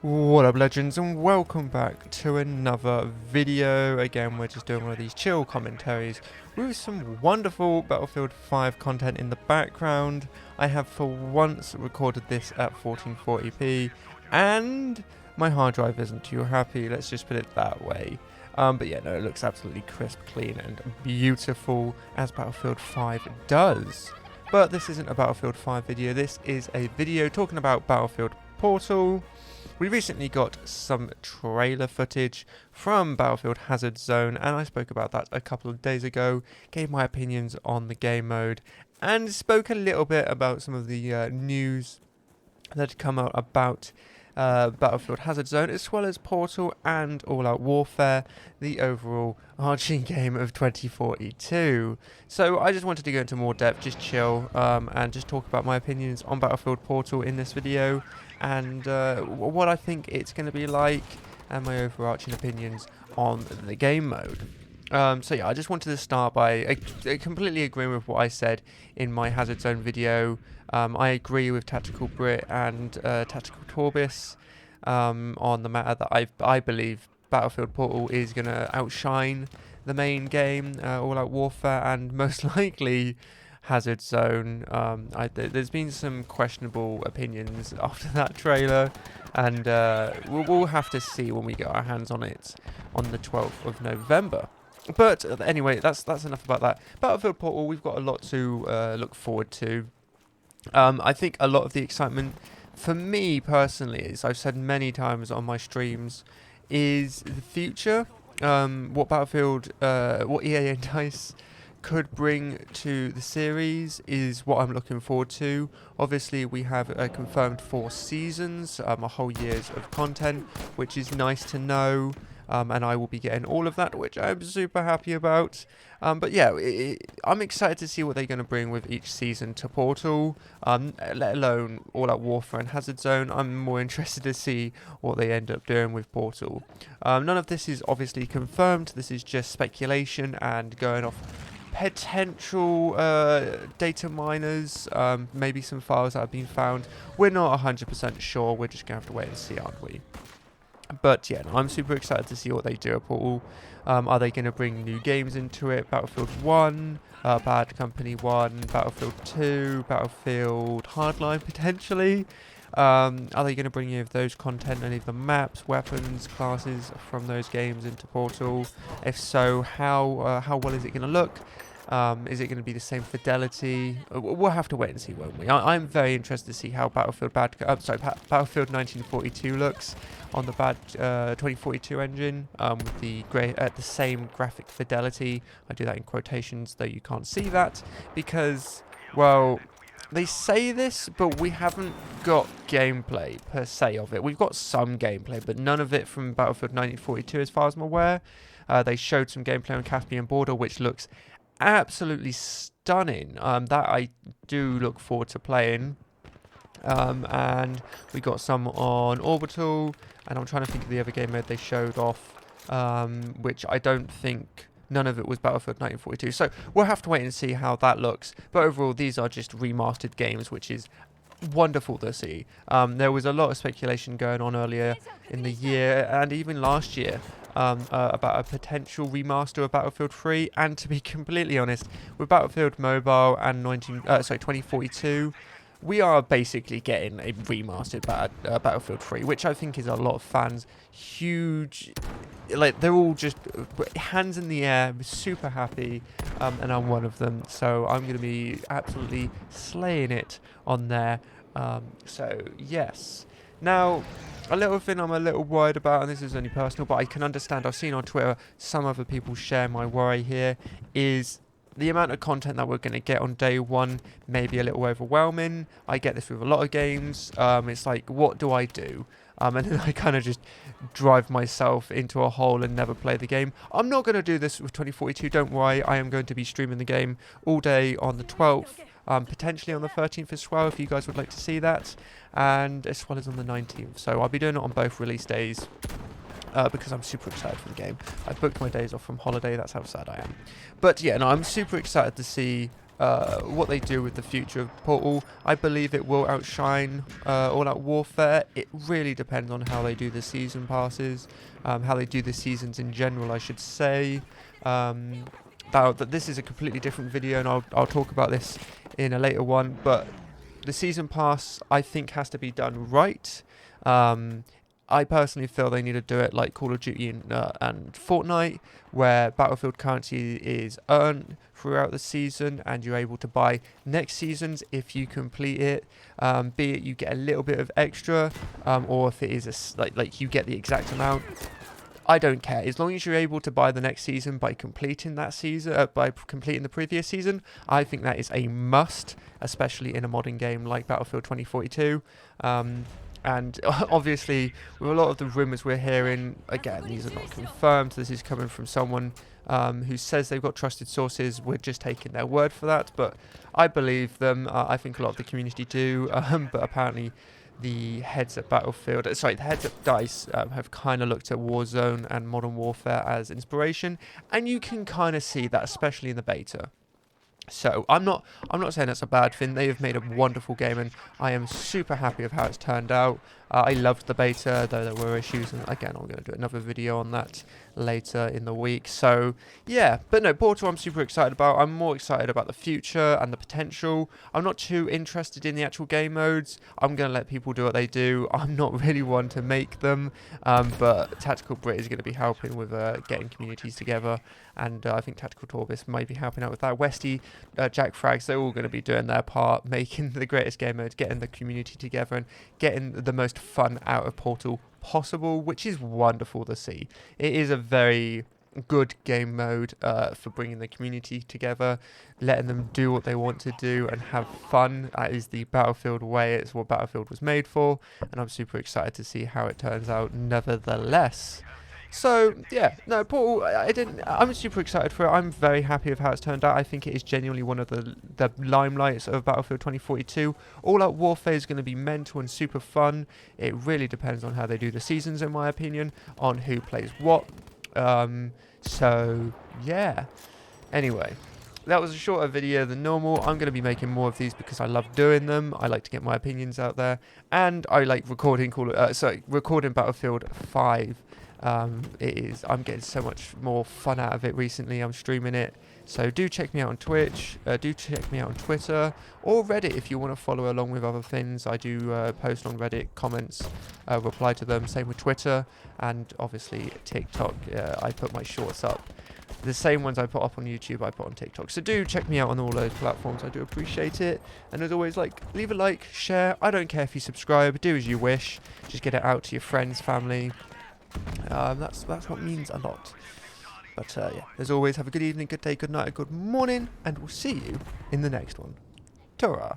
What up, legends, and welcome back to another video. Again, we're just doing one of these chill commentaries with some wonderful Battlefield 5 content in the background. I have for once recorded this at 1440p, and my hard drive isn't too happy, let's just put it that way. But yeah, no, it looks absolutely crisp, clean, and beautiful, as Battlefield 5 does. But this isn't a Battlefield 5 video, this is a video talking about Battlefield Portal. We recently got some trailer footage from Battlefield Hazard Zone, and I spoke about that a couple of days ago, gave my opinions on the game mode, and spoke a little bit about some of the news that had come out about Battlefield Hazard Zone, as well as Portal and All Out Warfare, the overall arching game of 2042. So I just wanted to go into more depth, just chill, and just talk about my opinions on Battlefield Portal in this video, and what I think it's going to be like, and my overarching opinions on the game mode. So yeah, I just wanted to start by completely agreeing with what I said in my Hazard Zone video. I agree with Tactical Brit and Tactical Torbis on the matter that I believe Battlefield Portal is going to outshine the main game, All Out Warfare, and most likely Hazard Zone. There's been some questionable opinions after that trailer, and we'll have to see when we get our hands on it on the 12th of November. But anyway, that's enough about that. Battlefield Portal, we've got a lot to look forward to. I think a lot of the excitement for me personally, as I've said many times on my streams, is the future. What Battlefield, what EA and DICE could bring to the series is what I'm looking forward to. Obviously, we have confirmed 4 seasons, a whole year's of content, which is nice to know. And I will be getting all of that, which I'm super happy about. But yeah, I'm excited to see what they're going to bring with each season to Portal, let alone All Out Warfare and Hazard Zone. I'm more interested to see what they end up doing with Portal. None of this is obviously confirmed. This is just speculation and going off potential data miners, maybe some files that have been found. We're not 100% sure. We're just going to have to wait and see, aren't we? But yeah, no, I'm super excited to see what they do at Portal. Are they going to bring new games into it? Battlefield 1, Bad Company 1, Battlefield 2, Battlefield Hardline potentially? Are they going to bring any of those content, any of the maps, weapons, classes from those games into Portal? If so, how well is it going to look? Is it going to be the same fidelity? We'll have to wait and see, won't we? I'm very interested to see how Battlefield 1942 looks on the bad 2042 engine with the same graphic fidelity. I do that in quotations, though you can't see that because, well, they say this, but we haven't got gameplay per se of it. We've got some gameplay, but none of it from Battlefield 1942 as far as I'm aware. They showed some gameplay on Caspian Border, which looks absolutely stunning. That I do look forward to playing. And we got some on Orbital, and I'm trying to think of the other game mode they showed off, which I don't think, none of it was Battlefield 1942. So we'll have to wait and see how that looks. But overall, these are just remastered games, which is wonderful to see. There was a lot of speculation going on earlier in the year and even last year about a potential remaster of Battlefield 3, and to be completely honest, with Battlefield Mobile and 2042, we are basically getting a remastered Battlefield 3, which I think is a lot of fans huge. Like, they're all just hands in the air, super happy, and I'm one of them. So I'm going to be absolutely slaying it on there. So yes. Now, a little thing I'm a little worried about, and this is only personal, but I can understand, I've seen on Twitter some other people share my worry here, is the amount of content that we're going to get on day one may be a little overwhelming. I get this with a lot of games. It's like, what do I do? And then I kind of just drive myself into a hole and never play the game. I'm not going to do this with 2042, don't worry. I am going to be streaming the game all day on the 12th. Potentially on the 13th as well, if you guys would like to see that, and as well as on the 19th. So I'll be doing it on both release days because I'm super excited for the game. I booked my days off from holiday, that's how sad I am. But yeah, no, I'm super excited to see what they do with the future of Portal. I believe it will outshine All Out Warfare. It really depends on how they do the season passes, how they do the seasons in general, I should say. That this is a completely different video, and I'll talk about this in a later one, but the season pass, I think, has to be done right. I personally feel they need to do it like Call of Duty and Fortnite, where Battlefield currency is earned throughout the season, and you're able to buy next season's if you complete it. Be it you get a little bit of extra, or if it is like you get the exact amount. I don't care, as long as you're able to buy the next season by completing that season, by completing the previous season. I think that is a must, especially in a modern game like Battlefield 2042. And obviously, with a lot of the rumours we're hearing, again, these are not confirmed. This is coming from someone who says they've got trusted sources. We're just taking their word for that, but I believe them. I think a lot of the community do, but apparently the heads at the heads at DICE have kind of looked at Warzone and Modern Warfare as inspiration, and you can kind of see that, especially in the beta. So I'm not saying that's a bad thing. They have made a wonderful game, and I am super happy with how it's turned out. I loved the beta, though there were issues, and again, I'm going to do another video on that later in the week. So yeah, but no, Portal I'm super excited about. I'm more excited about the future and the potential. I'm not too interested in the actual game modes. I'm going to let people do what they do. I'm not really one to make them, but Tactical Brit is going to be helping with getting communities together, and I think Tactical Torbis might be helping out with that. Westy, Jack Frags, they're all going to be doing their part, making the greatest game modes, getting the community together, and getting the most fun out of Portal possible, which is wonderful to see. It is a very good game mode for bringing the community together, letting them do what they want to do and have fun. That is the Battlefield way. It's what Battlefield was made for, and I'm super excited to see how it turns out nevertheless. So yeah, no, Portal, I'm super excited for it. I'm very happy with how it's turned out. I think it is genuinely one of the limelights of Battlefield 2042. All Out Warfare is going to be mental and super fun. It really depends on how they do the seasons, in my opinion, on who plays what. So yeah. Anyway, that was a shorter video than normal. I'm going to be making more of these because I love doing them. I like to get my opinions out there, and I like recording Battlefield 5. I'm getting so much more fun out of it recently. I'm streaming it, so do check me out on Twitch, do check me out on Twitter or Reddit if you want to follow along with other things. I do post on Reddit, comments, reply to them, same with Twitter, and obviously TikTok. I put my shorts up, the same ones I put up on YouTube I put on TikTok, so do check me out on all those platforms. I do appreciate it, and as always, leave a like, share. I don't care if you subscribe, do as you wish, just get it out to your friends, family. That's what means a lot. But yeah, as always, have a good evening, good day, good night, good morning, and we'll see you in the next one. Ta-ra.